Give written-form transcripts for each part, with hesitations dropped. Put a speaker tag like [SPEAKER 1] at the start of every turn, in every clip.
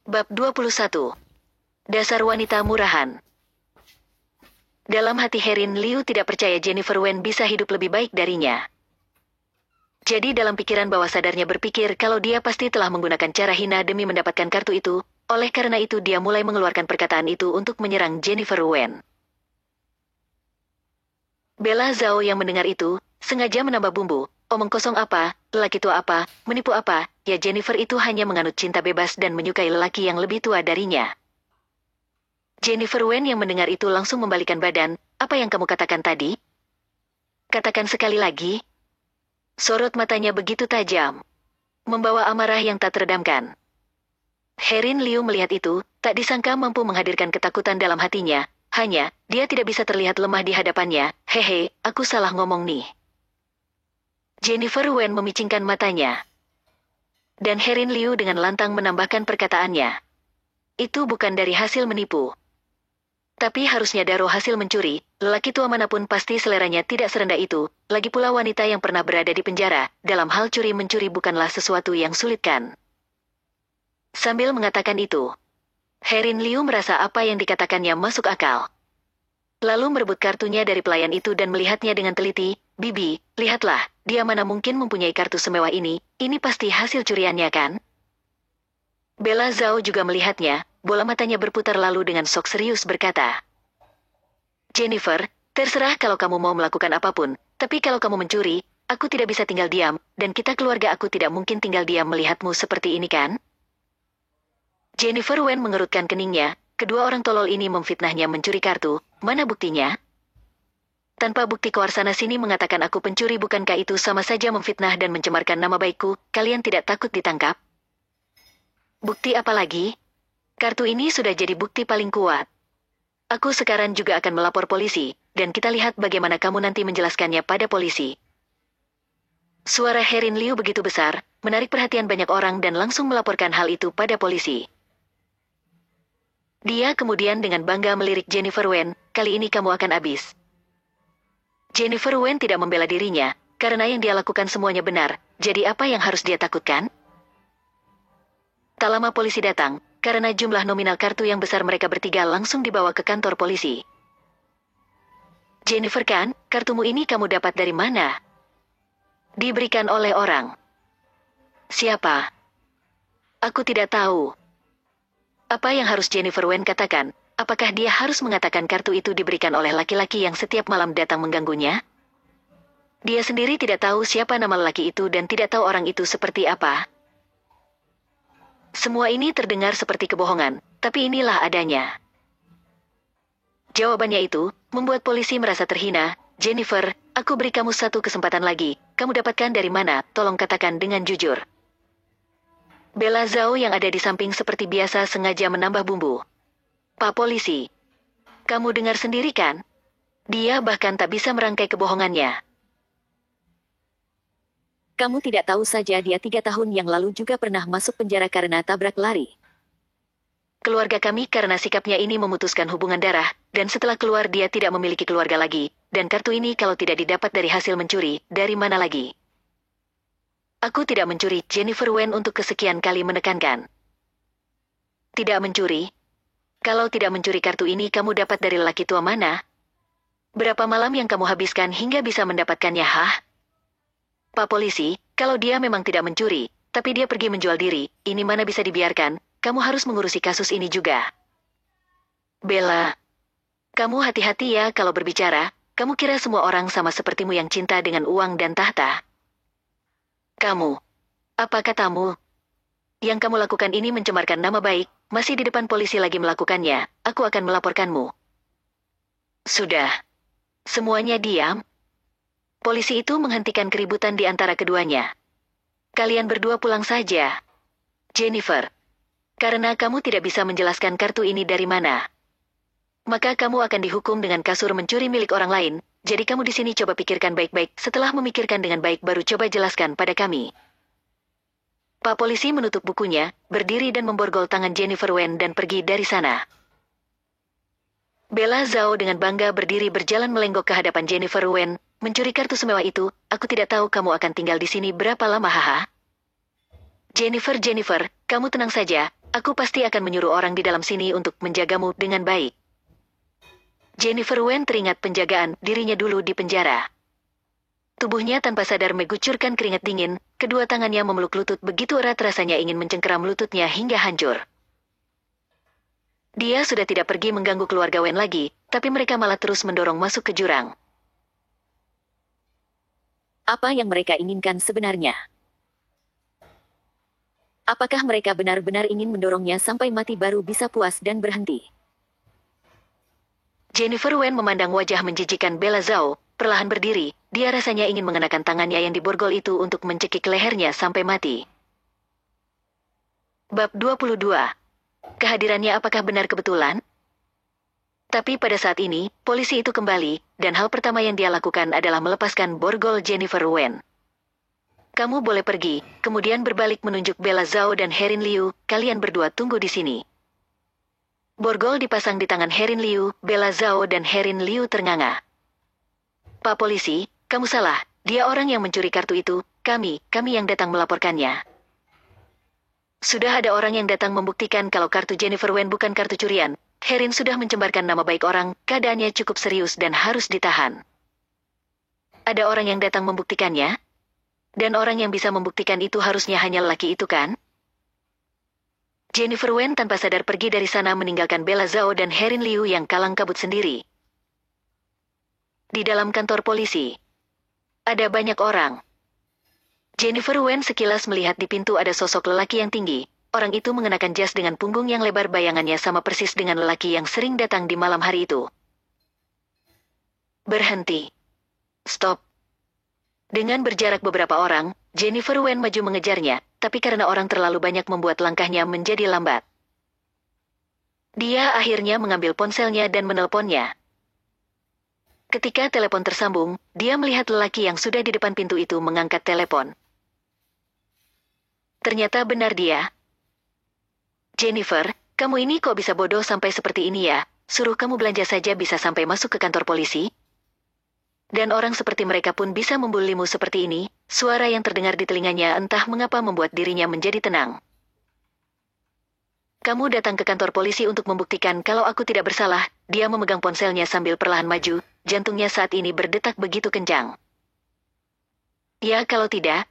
[SPEAKER 1] Bab 21. Dasar wanita murahan. Dalam hati Herin Liu tidak percaya Jennifer Wen bisa hidup lebih baik darinya. Jadi dalam pikiran bawah sadarnya berpikir kalau dia pasti telah menggunakan cara hina demi mendapatkan kartu itu, oleh karena itu dia mulai mengeluarkan perkataan itu untuk menyerang Jennifer Wen. Bella Zhao yang mendengar itu, sengaja menambah bumbu. Omong kosong apa, lelaki tua apa, menipu apa, ya Jennifer itu hanya menganut cinta bebas dan menyukai lelaki yang lebih tua darinya. Jennifer Wen yang mendengar itu langsung membalikan badan, apa yang kamu katakan tadi? Katakan sekali lagi. Sorot matanya begitu tajam, membawa amarah yang tak teredamkan. Herin Liu melihat itu, tak disangka mampu menghadirkan ketakutan dalam hatinya, hanya, dia tidak bisa terlihat lemah di hadapannya, hehe, aku salah ngomong nih. Jennifer Wen memicingkan matanya. Dan Herin Liu dengan lantang menambahkan perkataannya. Itu bukan dari hasil menipu. Tapi harusnya daro hasil mencuri, lelaki tua manapun pasti seleranya tidak serendah itu, lagi pula wanita yang pernah berada di penjara, dalam hal curi-mencuri bukanlah sesuatu yang sulit kan. Sambil mengatakan itu, Herin Liu merasa apa yang dikatakannya masuk akal. Lalu merebut kartunya dari pelayan itu dan melihatnya dengan teliti, Bibi, lihatlah, dia mana mungkin mempunyai kartu semewah ini pasti hasil curiannya kan? Bella Zhao juga melihatnya, bola matanya berputar lalu dengan sok serius berkata, Jennifer, terserah kalau kamu mau melakukan apapun, tapi kalau kamu mencuri, aku tidak bisa tinggal diam, dan kita keluarga aku tidak mungkin tinggal diam melihatmu seperti ini kan? Jennifer Wen mengerutkan keningnya, kedua orang tolol ini memfitnahnya mencuri kartu, mana buktinya? Tanpa bukti koar sana sini mengatakan aku pencuri bukankah itu sama saja memfitnah dan mencemarkan nama baikku, kalian tidak takut ditangkap? Bukti apa lagi? Kartu ini sudah jadi bukti paling kuat. Aku sekarang juga akan melapor polisi, dan kita lihat bagaimana kamu nanti menjelaskannya pada polisi. Suara Herin Liu begitu besar, menarik perhatian banyak orang dan langsung melaporkan hal itu pada polisi. Dia kemudian dengan bangga melirik Jennifer Wen, kali ini kamu akan habis. Jennifer Wen tidak membela dirinya, karena yang dia lakukan semuanya benar, jadi apa yang harus dia takutkan? Tak lama polisi datang, karena jumlah nominal kartu yang besar mereka bertiga langsung dibawa ke kantor polisi. Jennifer kan, kartumu ini kamu dapat dari mana? Diberikan oleh orang. Siapa? Aku tidak tahu. Apa yang harus Jennifer Wen katakan? Apakah dia harus mengatakan kartu itu diberikan oleh laki-laki yang setiap malam datang mengganggunya? Dia sendiri tidak tahu siapa nama lelaki itu dan tidak tahu orang itu seperti apa. Semua ini terdengar seperti kebohongan, tapi inilah adanya. Jawabannya itu membuat polisi merasa terhina. Jennifer, aku beri kamu satu kesempatan lagi. Kamu dapatkan dari mana? Tolong katakan dengan jujur. Bella Zhao yang ada di samping seperti biasa sengaja menambah bumbu. Pak polisi, kamu dengar sendiri kan? Dia bahkan tak bisa merangkai kebohongannya. Kamu tidak tahu saja dia 3 tahun yang lalu juga pernah masuk penjara karena tabrak lari. Keluarga kami karena sikapnya ini memutuskan hubungan darah, dan setelah keluar dia tidak memiliki keluarga lagi, dan kartu ini kalau tidak didapat dari hasil mencuri, dari mana lagi? Aku tidak mencuri, Jennifer Wen untuk kesekian kali menekankan. Tidak mencuri? Kalau tidak mencuri kartu ini kamu dapat dari lelaki tua mana? Berapa malam yang kamu habiskan hingga bisa mendapatkannya, hah? Pak polisi, kalau dia memang tidak mencuri, tapi dia pergi menjual diri, ini mana bisa dibiarkan, kamu harus mengurusi kasus ini juga. Bella, kamu hati-hati ya kalau berbicara, kamu kira semua orang sama sepertimu yang cinta dengan uang dan tahta? Kamu, apa katamu? Yang kamu lakukan ini mencemarkan nama baik, masih di depan polisi lagi melakukannya, aku akan melaporkanmu. Sudah. Semuanya diam. Polisi itu menghentikan keributan di antara keduanya. Kalian berdua pulang saja. Jennifer, karena kamu tidak bisa menjelaskan kartu ini dari mana. Maka kamu akan dihukum dengan kasur mencuri milik orang lain, jadi kamu di sini coba pikirkan baik-baik, setelah memikirkan dengan baik baru coba jelaskan pada kami. Pak polisi menutup bukunya, berdiri dan memborgol tangan Jennifer Wen dan pergi dari sana. Bella Zhao dengan bangga berdiri berjalan melenggok ke hadapan Jennifer Wen, mencuri kartu semewah itu, aku tidak tahu kamu akan tinggal di sini berapa lama haha. Jennifer, kamu tenang saja, Aku pasti akan menyuruh orang di dalam sini untuk menjagamu dengan baik. Jennifer Wen teringat penjagaan dirinya dulu di penjara. Tubuhnya tanpa sadar mengucurkan keringat dingin, kedua tangannya memeluk lutut begitu erat rasanya ingin mencengkeram lututnya hingga hancur. Dia sudah tidak pergi mengganggu keluarga Wen lagi, tapi mereka malah terus mendorong masuk ke jurang. Apa yang mereka inginkan sebenarnya? Apakah mereka benar-benar ingin mendorongnya sampai mati baru bisa puas dan berhenti? Jennifer Wen memandang wajah menjijikan Bella Zhao, perlahan berdiri, dia rasanya ingin mengenakan tangannya yang diborgol itu untuk mencekik lehernya sampai mati. Bab 22. Kehadirannya apakah benar kebetulan? Tapi pada saat ini, polisi itu kembali, dan hal pertama yang dia lakukan adalah melepaskan borgol Jennifer Wen. Kamu boleh pergi, kemudian berbalik menunjuk Bella Zhao dan Herin Liu, kalian berdua tunggu di sini. Borgol dipasang di tangan Herin Liu, Bella Zhao dan Herin Liu ternganga. Pak polisi, kamu salah, dia orang yang mencuri kartu itu, kami yang datang melaporkannya. Sudah ada orang yang datang membuktikan kalau kartu Jennifer Wen bukan kartu curian. Herin sudah mencembarkan nama baik orang, keadaannya cukup serius dan harus ditahan. Ada orang yang datang membuktikannya? Dan orang yang bisa membuktikan itu harusnya hanya lelaki itu kan? Jennifer Wen tanpa sadar pergi dari sana meninggalkan Bella Zhao dan Herin Liu yang kalang kabut sendiri. Di dalam kantor polisi, ada banyak orang. Jennifer Wen sekilas melihat di pintu ada sosok lelaki yang tinggi. Orang itu mengenakan jas dengan punggung yang lebar, bayangannya sama persis dengan lelaki yang sering datang di malam hari itu. Berhenti. Stop. Dengan berjarak beberapa orang, Jennifer Wen maju mengejarnya, tapi karena orang terlalu banyak membuat langkahnya menjadi lambat. Dia akhirnya mengambil ponselnya dan menelponnya. Ketika telepon tersambung, dia melihat lelaki yang sudah di depan pintu itu mengangkat telepon. Ternyata benar dia. Jennifer, kamu ini kok bisa bodoh sampai seperti ini ya? Suruh kamu belanja saja bisa sampai masuk ke kantor polisi? Dan orang seperti mereka pun bisa membulimu seperti ini, suara yang terdengar di telinganya entah mengapa membuat dirinya menjadi tenang. Kamu datang ke kantor polisi untuk membuktikan kalau aku tidak bersalah. Dia memegang ponselnya sambil perlahan maju, jantungnya saat ini berdetak begitu kencang. Ya kalau tidak,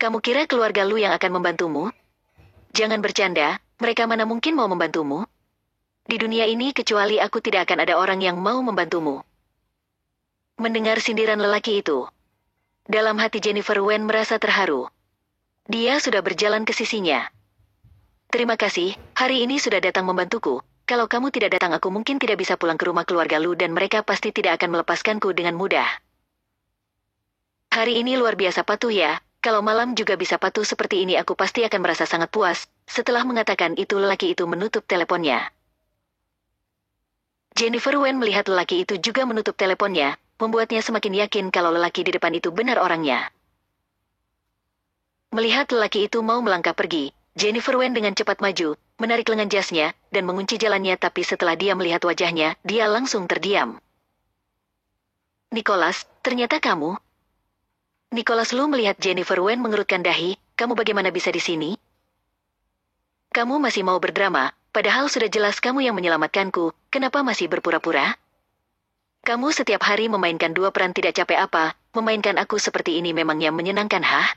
[SPEAKER 1] kamu kira keluarga lu yang akan membantumu? Jangan bercanda, mereka mana mungkin mau membantumu? Di dunia ini kecuali aku tidak akan ada orang yang mau membantumu. Mendengar sindiran lelaki itu, dalam hati Jennifer Wen merasa terharu. Dia sudah berjalan ke sisinya. Terima kasih, hari ini sudah datang membantuku. Kalau kamu tidak datang aku mungkin tidak bisa pulang ke rumah keluarga lu dan mereka pasti tidak akan melepaskanku dengan mudah. Hari ini luar biasa patuh ya, kalau malam juga bisa patuh seperti ini aku pasti akan merasa sangat puas. Setelah mengatakan itu lelaki itu menutup teleponnya. Jennifer Wen melihat lelaki itu juga menutup teleponnya, membuatnya semakin yakin kalau lelaki di depan itu benar orangnya. Melihat lelaki itu mau melangkah pergi, Jennifer Wen dengan cepat maju, menarik lengan jasnya, dan mengunci jalannya tapi setelah dia melihat wajahnya, dia langsung terdiam. Nicholas, ternyata kamu? Nicholas Lu melihat Jennifer Wen mengerutkan dahi, kamu bagaimana bisa di sini? Kamu masih mau berdrama, padahal sudah jelas kamu yang menyelamatkanku, kenapa masih berpura-pura? Kamu setiap hari memainkan dua peran tidak capek apa, memainkan aku seperti ini memangnya menyenangkan hah?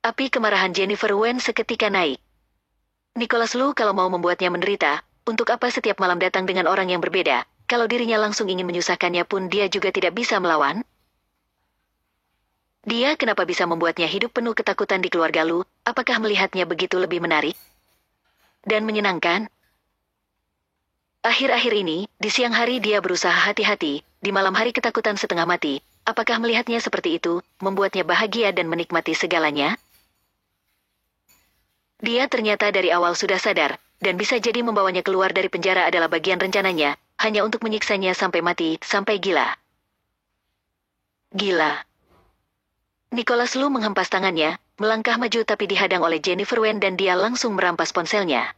[SPEAKER 1] Api kemarahan Jennifer Wen seketika naik. Nicholas Lu kalau mau membuatnya menderita, untuk apa setiap malam datang dengan orang yang berbeda, kalau dirinya langsung ingin menyusahkannya pun dia juga tidak bisa melawan? Dia kenapa bisa membuatnya hidup penuh ketakutan di keluarga Lu, apakah melihatnya begitu lebih menarik? Dan menyenangkan? Akhir-akhir ini, di siang hari dia berusaha hati-hati, di malam hari ketakutan setengah mati. Apakah melihatnya seperti itu, membuatnya bahagia dan menikmati segalanya? Dia ternyata dari awal sudah sadar, dan bisa jadi membawanya keluar dari penjara adalah bagian rencananya, hanya untuk menyiksanya sampai mati, sampai gila. Gila. Nicholas Lu menghempas tangannya, melangkah maju tapi dihadang oleh Jennifer Wen dan dia langsung merampas ponselnya.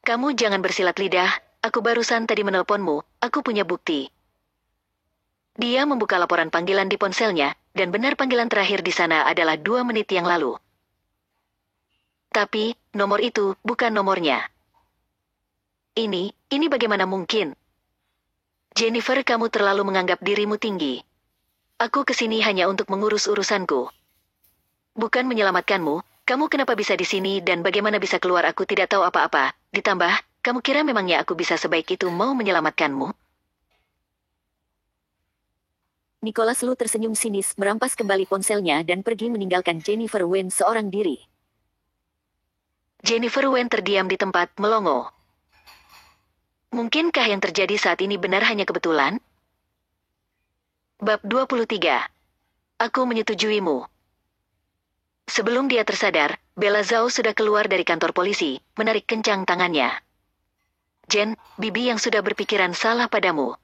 [SPEAKER 1] Kamu jangan bersilat lidah, aku barusan tadi menelponmu, aku punya bukti. Dia membuka laporan panggilan di ponselnya, dan benar panggilan terakhir di sana adalah 2 menit yang lalu. Tapi, nomor itu bukan nomornya. Ini bagaimana mungkin? Jennifer, kamu terlalu menganggap dirimu tinggi. Aku kesini hanya untuk mengurus urusanku. Bukan menyelamatkanmu. Kamu kenapa bisa di sini dan bagaimana bisa keluar, aku tidak tahu apa-apa. Ditambah, kamu kira memangnya aku bisa sebaik itu mau menyelamatkanmu?
[SPEAKER 2] Nicholas Lu tersenyum sinis, merampas kembali ponselnya dan pergi meninggalkan Jennifer Wen seorang diri.
[SPEAKER 1] Jennifer Wen terdiam di tempat, melongo. Mungkinkah yang terjadi saat ini benar hanya kebetulan? Bab 23. Aku menyetujuimu. Sebelum dia tersadar, Bella Zhao sudah keluar dari kantor polisi, menarik kencang tangannya. Jen, Bibi yang sudah berpikiran salah padamu.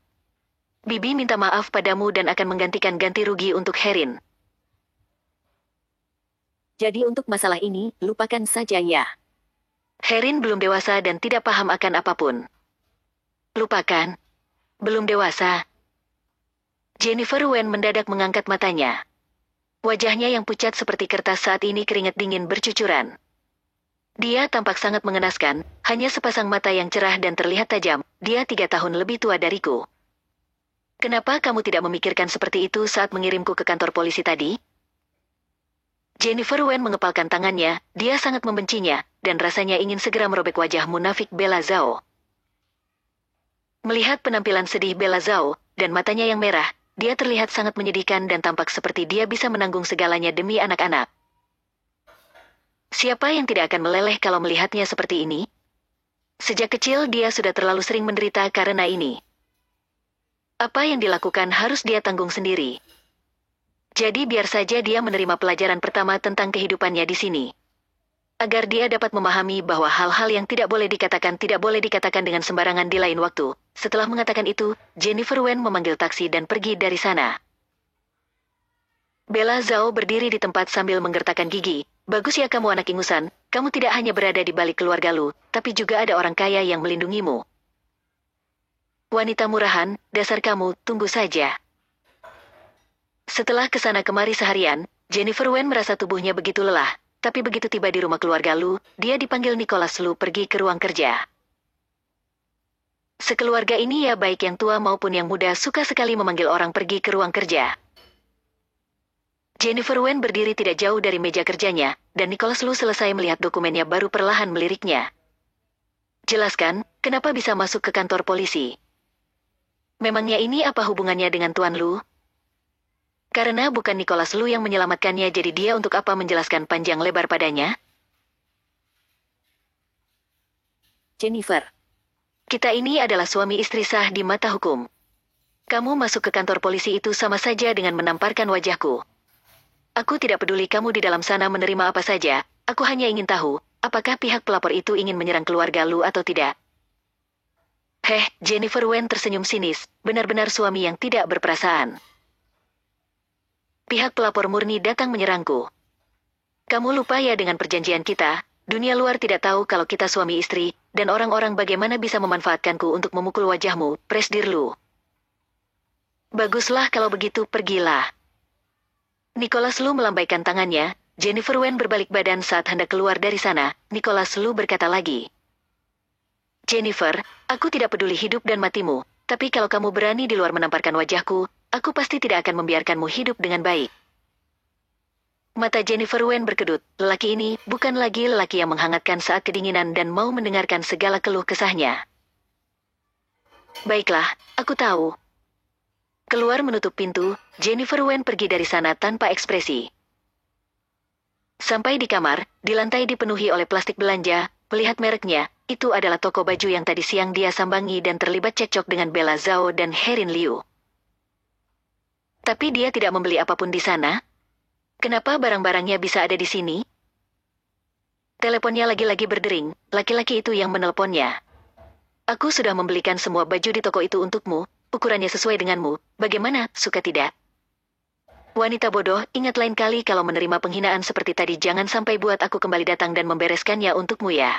[SPEAKER 1] Bibi minta maaf padamu dan akan menggantikan ganti rugi untuk Herin.
[SPEAKER 2] Jadi untuk masalah ini, lupakan saja ya.
[SPEAKER 1] Herin belum dewasa dan tidak paham akan apapun. Lupakan? Belum dewasa? Jennifer Wen mendadak mengangkat matanya. Wajahnya yang pucat seperti kertas saat ini keringat dingin bercucuran. Dia tampak sangat mengenaskan, hanya sepasang mata yang cerah dan terlihat tajam. Dia 3 tahun lebih tua dariku. Kenapa kamu tidak memikirkan seperti itu saat mengirimku ke kantor polisi tadi? Jennifer Wen mengepalkan tangannya, dia sangat membencinya, dan rasanya ingin segera merobek wajah munafik Bella Zhao. Melihat penampilan sedih Bella Zhao, dan matanya yang merah, dia terlihat sangat menyedihkan dan tampak seperti dia bisa menanggung segalanya demi anak-anak. Siapa yang tidak akan meleleh kalau melihatnya seperti ini? Sejak kecil dia sudah terlalu sering menderita karena ini. Apa yang dilakukan harus dia tanggung sendiri. Jadi biar saja dia menerima pelajaran pertama tentang kehidupannya di sini. Agar dia dapat memahami bahwa hal-hal yang tidak boleh dikatakan dengan sembarangan di lain waktu. Setelah mengatakan itu, Jennifer Wen memanggil taksi dan pergi dari sana. Bella Zhao berdiri di tempat sambil menggertakkan gigi. Bagus ya kamu anak ingusan, kamu tidak hanya berada di balik keluarga Lu, tapi juga ada orang kaya yang melindungimu. Wanita murahan, dasar kamu, tunggu saja. Setelah kesana kemari seharian, Jennifer Wen merasa tubuhnya begitu lelah, tapi begitu tiba di rumah keluarga Lu, dia dipanggil Nicholas Lu pergi ke ruang kerja. Sekeluarga ini ya baik yang tua maupun yang muda suka sekali memanggil orang pergi ke ruang kerja. Jennifer Wen berdiri tidak jauh dari meja kerjanya, dan Nicholas Lu selesai melihat dokumennya baru perlahan meliriknya. Jelaskan, kenapa bisa masuk ke kantor polisi? Memangnya ini apa hubungannya dengan Tuan Lu? Karena bukan Nicholas Lu yang menyelamatkannya, jadi dia untuk apa menjelaskan panjang lebar padanya?
[SPEAKER 2] Jennifer.
[SPEAKER 1] Kita ini adalah suami istri sah di mata hukum. Kamu masuk ke kantor polisi itu sama saja dengan menamparkan wajahku. Aku tidak peduli kamu di dalam sana menerima apa saja, aku hanya ingin tahu, apakah pihak pelapor itu ingin menyerang keluarga Lu atau tidak? Jennifer Wen tersenyum sinis, benar-benar suami yang tidak berperasaan. Pihak pelapor murni datang menyerangku. Kamu lupa ya dengan perjanjian kita, dunia luar tidak tahu kalau kita suami istri, dan orang-orang bagaimana bisa memanfaatkanku untuk memukul wajahmu, Presdir Lu. Baguslah kalau begitu, pergilah. Nicholas Lu melambaikan tangannya, Jennifer Wen berbalik badan saat hendak keluar dari sana, Nicholas Lu berkata lagi. Jennifer, aku tidak peduli hidup dan matimu, tapi kalau kamu berani di luar menamparkan wajahku, aku pasti tidak akan membiarkanmu hidup dengan baik. Mata Jennifer Wen berkedut, lelaki ini bukan lagi lelaki yang menghangatkan saat kedinginan dan mau mendengarkan segala keluh kesahnya. Baiklah, aku tahu. Keluar menutup pintu, Jennifer Wen pergi dari sana tanpa ekspresi. Sampai di kamar, di lantai dipenuhi oleh plastik belanja, melihat mereknya, itu adalah toko baju yang tadi siang dia sambangi dan terlibat cekcok dengan Bella Zhao dan Herin Liu. Tapi dia tidak membeli apapun di sana. Kenapa barang-barangnya bisa ada di sini? Teleponnya lagi-lagi berdering, laki-laki itu yang menelponnya. Aku sudah membelikan semua baju di toko itu untukmu, ukurannya sesuai denganmu, bagaimana, suka tidak? Wanita bodoh, ingat lain kali kalau menerima penghinaan seperti tadi jangan sampai buat aku kembali datang dan membereskannya untukmu ya.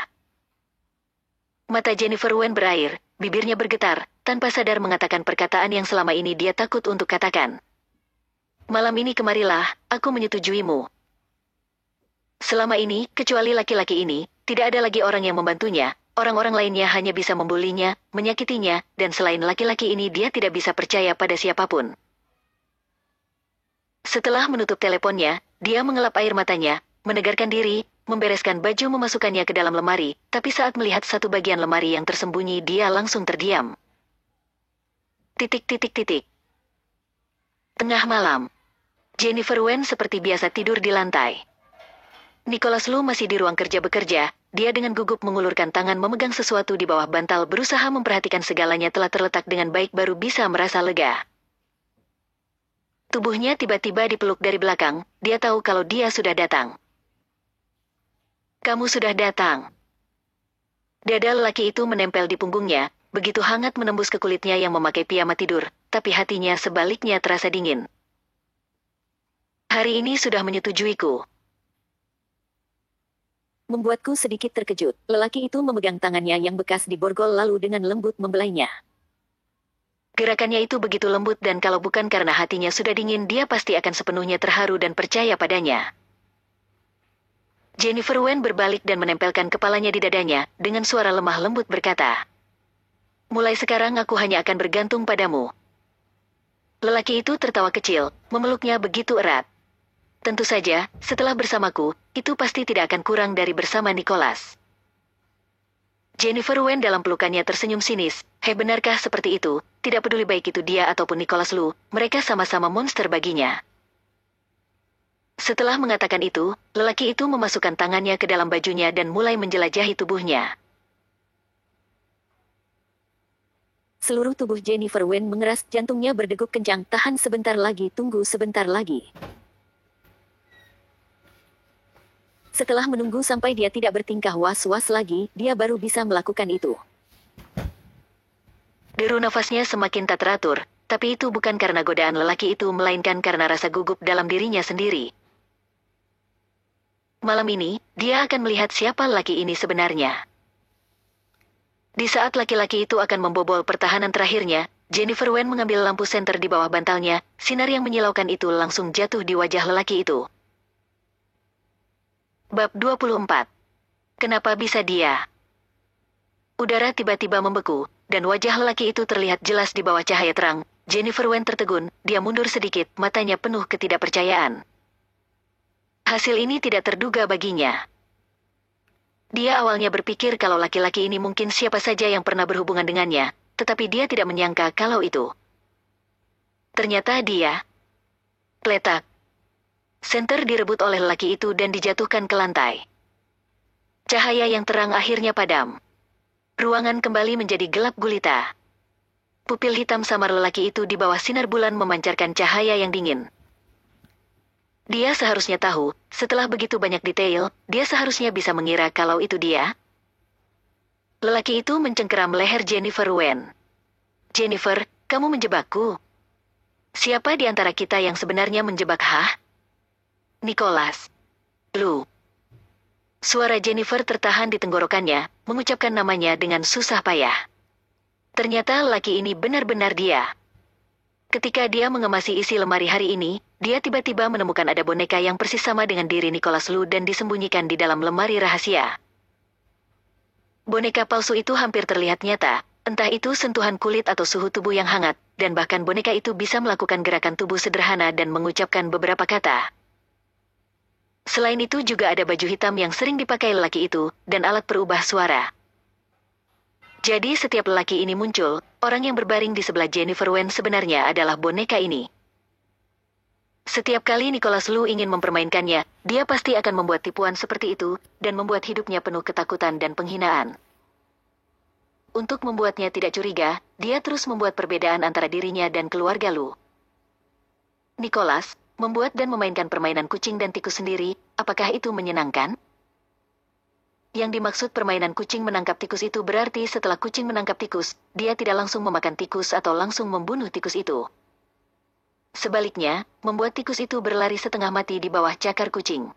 [SPEAKER 1] Mata Jennifer Wen berair, bibirnya bergetar, tanpa sadar mengatakan perkataan yang selama ini dia takut untuk katakan. Malam ini kemarilah, aku menyetujuimu. Selama ini, kecuali laki-laki ini, tidak ada lagi orang yang membantunya. Orang-orang lainnya hanya bisa membulinya, menyakitinya, dan selain laki-laki ini dia tidak bisa percaya pada siapapun. Setelah menutup teleponnya, dia mengelap air matanya, menegarkan diri, membereskan baju memasukkannya ke dalam lemari, tapi saat melihat satu bagian lemari yang tersembunyi dia langsung terdiam. Tengah malam. Jennifer Wen seperti biasa tidur di lantai. Nicholas Lu masih di ruang kerja bekerja, dia dengan gugup mengulurkan tangan memegang sesuatu di bawah bantal berusaha memperhatikan segalanya telah terletak dengan baik baru bisa merasa lega. Tubuhnya tiba-tiba dipeluk dari belakang, dia tahu kalau dia sudah datang. Kamu sudah datang. Dada lelaki itu menempel di punggungnya, begitu hangat menembus ke kulitnya yang memakai piyama tidur, tapi hatinya sebaliknya terasa dingin. Hari ini sudah menyetujuiku.
[SPEAKER 2] Membuatku sedikit terkejut. Lelaki itu memegang tangannya yang bekas diborgol lalu dengan lembut membelainya.
[SPEAKER 1] Gerakannya itu begitu lembut dan kalau bukan karena hatinya sudah dingin dia pasti akan sepenuhnya terharu dan percaya padanya. Jennifer Wen berbalik dan menempelkan kepalanya di dadanya, dengan suara lemah lembut berkata, "Mulai sekarang aku hanya akan bergantung padamu." Lelaki itu tertawa kecil, memeluknya begitu erat. Tentu saja, setelah bersamaku, itu pasti tidak akan kurang dari bersama Nicholas. Jennifer Wen dalam pelukannya tersenyum sinis. Hei, benarkah seperti itu? Tidak peduli baik itu dia ataupun Nicholas Lu, mereka sama-sama monster baginya. Setelah mengatakan itu, lelaki itu memasukkan tangannya ke dalam bajunya dan mulai menjelajahi tubuhnya.
[SPEAKER 2] Seluruh tubuh Jennifer Wen mengeras, jantungnya berdegup kencang. Tahan sebentar lagi, tunggu sebentar lagi. Setelah menunggu sampai dia tidak bertingkah was-was lagi, dia baru bisa melakukan itu.
[SPEAKER 1] Deru nafasnya semakin tak teratur, tapi itu bukan karena godaan lelaki itu melainkan karena rasa gugup dalam dirinya sendiri. Malam ini, dia akan melihat siapa lelaki ini sebenarnya. Di saat laki-laki itu akan membobol pertahanan terakhirnya, Jennifer Wen mengambil lampu senter di bawah bantalnya, sinar yang menyilaukan itu langsung jatuh di wajah lelaki itu. Bab 24. Kenapa bisa dia? Udara tiba-tiba membeku, dan wajah lelaki itu terlihat jelas di bawah cahaya terang. Jennifer Wen tertegun, dia mundur sedikit, matanya penuh ketidakpercayaan. Hasil ini tidak terduga baginya. Dia awalnya berpikir kalau laki-laki ini mungkin siapa saja yang pernah berhubungan dengannya, tetapi dia tidak menyangka kalau itu. Ternyata dia. Kletak. Senter direbut oleh lelaki itu dan dijatuhkan ke lantai. Cahaya yang terang akhirnya padam. Ruangan kembali menjadi gelap gulita. Pupil hitam samar lelaki itu di bawah sinar bulan memancarkan cahaya yang dingin. Dia seharusnya tahu, setelah begitu banyak detail, dia seharusnya bisa mengira kalau itu dia. Lelaki itu mencengkeram leher Jennifer Wen. "Jennifer, kamu menjebakku. Siapa di antara kita yang sebenarnya menjebak Nicholas Lu." Suara Jennifer tertahan di tenggorokannya, mengucapkan namanya dengan susah payah. Ternyata lelaki ini benar-benar dia. Ketika dia mengemasi isi lemari hari ini, dia tiba-tiba menemukan ada boneka yang persis sama dengan diri Nicholas Lu dan disembunyikan di dalam lemari rahasia. Boneka palsu itu hampir terlihat nyata, entah itu sentuhan kulit atau suhu tubuh yang hangat, dan bahkan boneka itu bisa melakukan gerakan tubuh sederhana dan mengucapkan beberapa kata. Selain itu juga ada baju hitam yang sering dipakai lelaki itu, dan alat perubah suara. Jadi setiap lelaki ini muncul, orang yang berbaring di sebelah Jennifer Wen sebenarnya adalah boneka ini. Setiap kali Nicholas Lu ingin mempermainkannya, dia pasti akan membuat tipuan seperti itu, dan membuat hidupnya penuh ketakutan dan penghinaan. Untuk membuatnya tidak curiga, dia terus membuat perbedaan antara dirinya dan keluarga Lu. Nicholas, membuat dan memainkan permainan kucing dan tikus sendiri, apakah itu menyenangkan? Yang dimaksud permainan kucing menangkap tikus itu berarti setelah kucing menangkap tikus, dia tidak langsung memakan tikus atau langsung membunuh tikus itu. Sebaliknya, membuat tikus itu berlari setengah mati di bawah cakar kucing.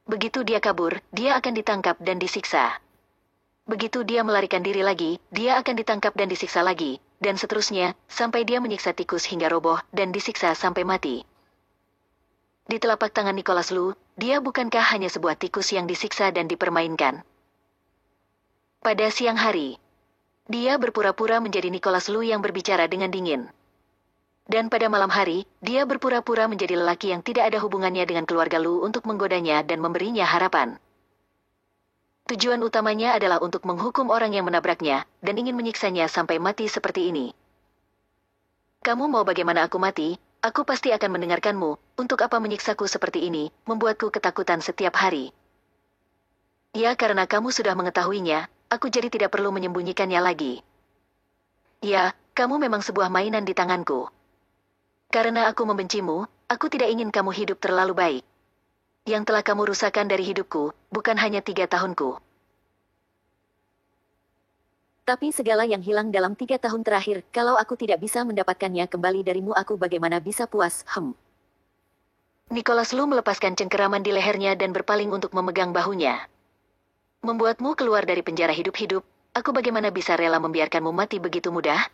[SPEAKER 1] Begitu dia kabur, dia akan ditangkap dan disiksa. Begitu dia melarikan diri lagi, dia akan ditangkap dan disiksa lagi, dan seterusnya, sampai dia menyiksa tikus hingga roboh dan disiksa sampai mati. Di telapak tangan Nicholas Lu, dia bukankah hanya sebuah tikus yang disiksa dan dipermainkan? Pada siang hari, dia berpura-pura menjadi Nicholas Lu yang berbicara dengan dingin. Dan pada malam hari, dia berpura-pura menjadi lelaki yang tidak ada hubungannya dengan keluarga Lu untuk menggodanya dan memberinya harapan. Tujuan utamanya adalah untuk menghukum orang yang menabraknya dan ingin menyiksanya sampai mati seperti ini. Kamu mau bagaimana aku mati? Aku pasti akan mendengarkanmu. Untuk apa menyiksaku seperti ini, membuatku ketakutan setiap hari. Ya, karena kamu sudah mengetahuinya, aku jadi tidak perlu menyembunyikannya lagi. Ya, kamu memang sebuah mainan di tanganku. Karena aku membencimu, aku tidak ingin kamu hidup terlalu baik. Yang telah kamu rusakkan dari hidupku, bukan hanya 3 tahunku.
[SPEAKER 2] Tapi segala yang hilang dalam 3 tahun terakhir, kalau aku tidak bisa mendapatkannya kembali darimu, aku bagaimana bisa puas?
[SPEAKER 1] Nicholas Lu melepaskan cengkeraman di lehernya dan berpaling untuk memegang bahunya. Membuatmu keluar dari penjara hidup-hidup, aku bagaimana bisa rela membiarkanmu mati begitu mudah?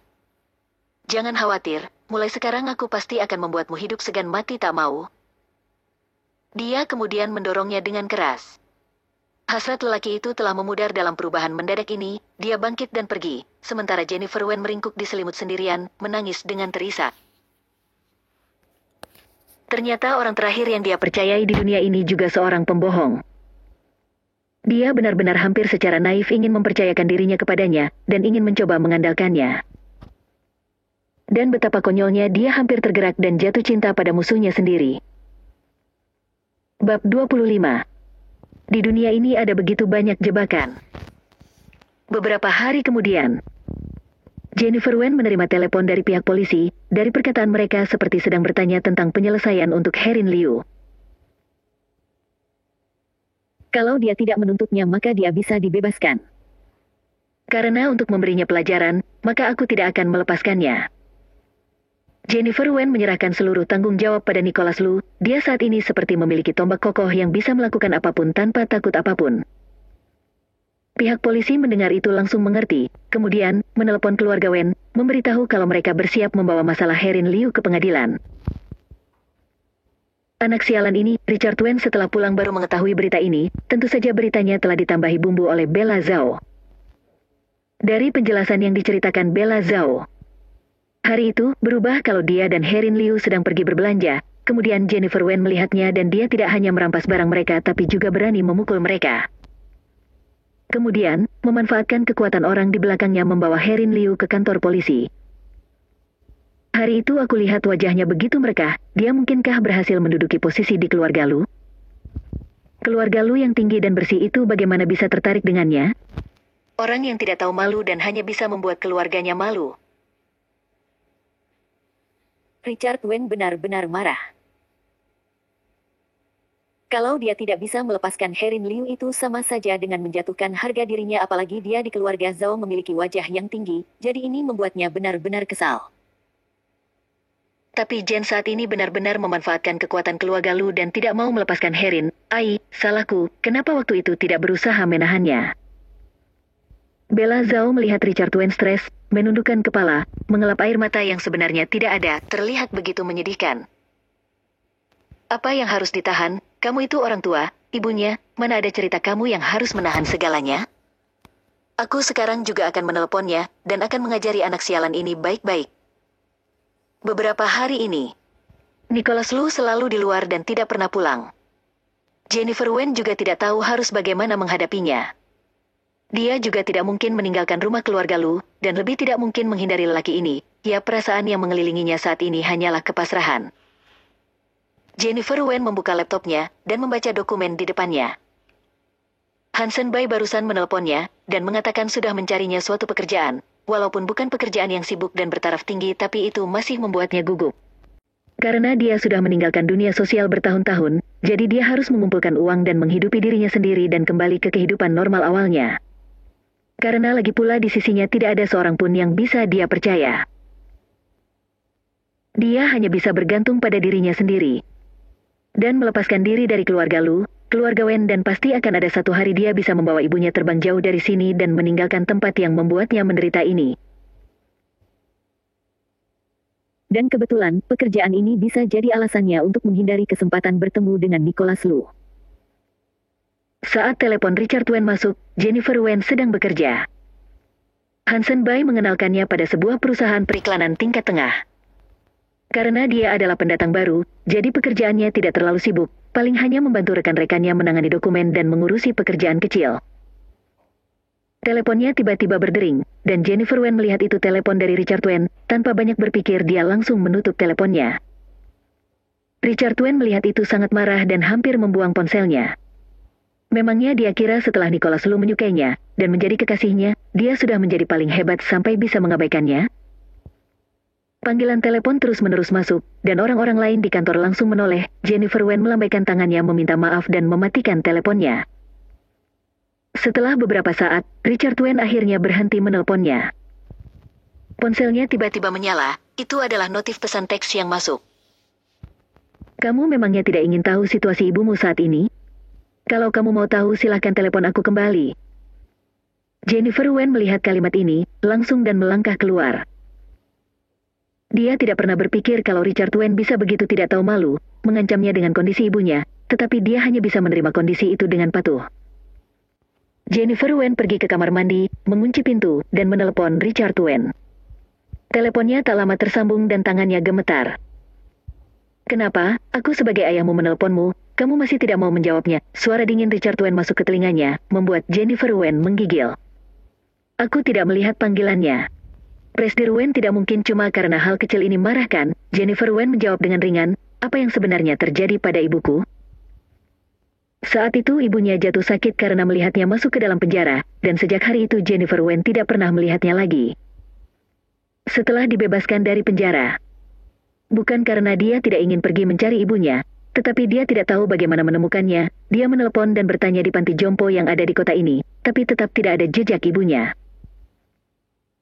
[SPEAKER 1] Jangan khawatir, mulai sekarang aku pasti akan membuatmu hidup segan mati tak mau. Dia kemudian mendorongnya dengan keras. Hasrat lelaki itu telah memudar dalam perubahan mendadak ini, dia bangkit dan pergi, sementara Jennifer Wen meringkuk di selimut sendirian, menangis dengan terisak. Ternyata orang terakhir yang dia percayai di dunia ini juga seorang pembohong. Dia benar-benar hampir secara naif ingin mempercayakan dirinya kepadanya, dan ingin mencoba mengandalkannya. Dan betapa konyolnya dia hampir tergerak dan jatuh cinta pada musuhnya sendiri. Bab 25. Di dunia ini ada begitu banyak jebakan. Beberapa hari kemudian, Jennifer Wen menerima telepon dari pihak polisi, dari perkataan mereka seperti sedang bertanya tentang penyelesaian untuk Herin Liu.
[SPEAKER 2] Kalau dia tidak menuntutnya maka dia bisa dibebaskan.
[SPEAKER 1] Karena untuk memberinya pelajaran, maka aku tidak akan melepaskannya. Jennifer Wen menyerahkan seluruh tanggung jawab pada Nicholas Lu. Dia saat ini seperti memiliki tombak kokoh yang bisa melakukan apapun tanpa takut apapun. Pihak polisi mendengar itu langsung mengerti, kemudian menelepon keluarga Wen, memberitahu kalau mereka bersiap membawa masalah Herin Liu ke pengadilan. Anak sialan ini, Richard Wen setelah pulang baru mengetahui berita ini, tentu saja beritanya telah ditambahi bumbu oleh Bella Zhao. Dari penjelasan yang diceritakan Bella Zhao, hari itu, berubah kalau dia dan Herin Liu sedang pergi berbelanja, kemudian Jennifer Wen melihatnya dan dia tidak hanya merampas barang mereka tapi juga berani memukul mereka. Kemudian, memanfaatkan kekuatan orang di belakangnya membawa Herin Liu ke kantor polisi. Hari itu aku lihat wajahnya begitu merekah, dia mungkinkah berhasil menduduki posisi di keluarga Lu? Keluarga Lu yang tinggi dan bersih itu bagaimana bisa tertarik dengannya? Orang yang tidak tahu malu dan hanya bisa membuat keluarganya malu.
[SPEAKER 2] Richard Wen benar-benar marah. Kalau dia tidak bisa melepaskan Herin Liu itu sama saja dengan menjatuhkan harga dirinya, apalagi dia di keluarga Zhao memiliki wajah yang tinggi, jadi ini membuatnya benar-benar kesal.
[SPEAKER 1] Tapi Jen saat ini benar-benar memanfaatkan kekuatan keluarga Lu dan tidak mau melepaskan Herin. Salahku, kenapa waktu itu tidak berusaha menahannya? Bella Zhao melihat Richard Wen stres, menundukkan kepala, mengelap air mata yang sebenarnya tidak ada, terlihat begitu menyedihkan. Apa yang harus ditahan? Kamu itu orang tua, ibunya, mana ada cerita kamu yang harus menahan segalanya? Aku sekarang juga akan menelponnya, dan akan mengajari anak sialan ini baik-baik. Beberapa hari ini, Nicholas Lu selalu di luar dan tidak pernah pulang. Jennifer Wen juga tidak tahu harus bagaimana menghadapinya. Dia juga tidak mungkin meninggalkan rumah keluarga Lu, dan lebih tidak mungkin menghindari lelaki ini. Ya, perasaan yang mengelilinginya saat ini hanyalah kepasrahan. Jennifer Wen membuka laptopnya, dan membaca dokumen di depannya. Hansen Bai barusan menelponnya, dan mengatakan sudah mencarinya suatu pekerjaan. Walaupun bukan pekerjaan yang sibuk dan bertaraf tinggi, tapi itu masih membuatnya gugup. Karena dia sudah meninggalkan dunia sosial bertahun-tahun, jadi dia harus mengumpulkan uang dan menghidupi dirinya sendiri dan kembali ke kehidupan normal awalnya. Karena lagi pula di sisinya tidak ada seorang pun yang bisa dia percaya. Dia hanya bisa bergantung pada dirinya sendiri. Dan melepaskan diri dari keluarga Lu, keluarga Wen, dan pasti akan ada satu hari dia bisa membawa ibunya terbang jauh dari sini dan meninggalkan tempat yang membuatnya menderita ini.
[SPEAKER 2] Dan kebetulan, pekerjaan ini bisa jadi alasannya untuk menghindari kesempatan bertemu dengan Nicholas Lu.
[SPEAKER 1] Saat telepon Richard Wen masuk, Jennifer Wen sedang bekerja. Hansen Bai mengenalkannya pada sebuah perusahaan periklanan tingkat tengah. Karena dia adalah pendatang baru, jadi pekerjaannya tidak terlalu sibuk, paling hanya membantu rekan-rekannya menangani dokumen dan mengurusi pekerjaan kecil. Teleponnya tiba-tiba berdering, dan Jennifer Wen melihat itu telepon dari Richard Wen. Tanpa banyak berpikir dia langsung menutup teleponnya. Richard Wen melihat itu sangat marah dan hampir membuang ponselnya. Memangnya dia kira setelah Nicholas Lu menyukainya dan menjadi kekasihnya, dia sudah menjadi paling hebat sampai bisa mengabaikannya? Panggilan telepon terus-menerus masuk, dan orang-orang lain di kantor langsung menoleh. Jennifer Wen melambaikan tangannya meminta maaf dan mematikan teleponnya. Setelah beberapa saat, Richard Wen akhirnya berhenti menelponnya. Ponselnya tiba-tiba menyala. Itu adalah notif pesan teks yang masuk. Kamu memangnya tidak ingin tahu situasi ibumu saat ini? Kalau kamu mau tahu silahkan telepon aku kembali. Jennifer Wen melihat kalimat ini, langsung dan melangkah keluar. Dia tidak pernah berpikir kalau Richard Wen bisa begitu tidak tahu malu, mengancamnya dengan kondisi ibunya, tetapi dia hanya bisa menerima kondisi itu dengan patuh. Jennifer Wen pergi ke kamar mandi, mengunci pintu, dan menelepon Richard Wen. Teleponnya tak lama tersambung dan tangannya gemetar. Kenapa? Aku sebagai ayahmu menelponmu, kamu masih tidak mau menjawabnya. Suara dingin Richard Wen masuk ke telinganya, membuat Jennifer Wen menggigil. Aku tidak melihat panggilannya. Presiden Wen tidak mungkin cuma karena hal kecil ini marahkan. Jennifer Wen menjawab dengan ringan, apa yang sebenarnya terjadi pada ibuku? Saat itu ibunya jatuh sakit karena melihatnya masuk ke dalam penjara, dan sejak hari itu Jennifer Wen tidak pernah melihatnya lagi. Setelah dibebaskan dari penjara, bukan karena dia tidak ingin pergi mencari ibunya, tetapi dia tidak tahu bagaimana menemukannya. Dia menelepon dan bertanya di panti jompo yang ada di kota ini, tapi tetap tidak ada jejak ibunya.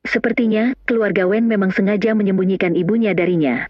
[SPEAKER 1] Sepertinya, keluarga Wen memang sengaja menyembunyikan ibunya darinya.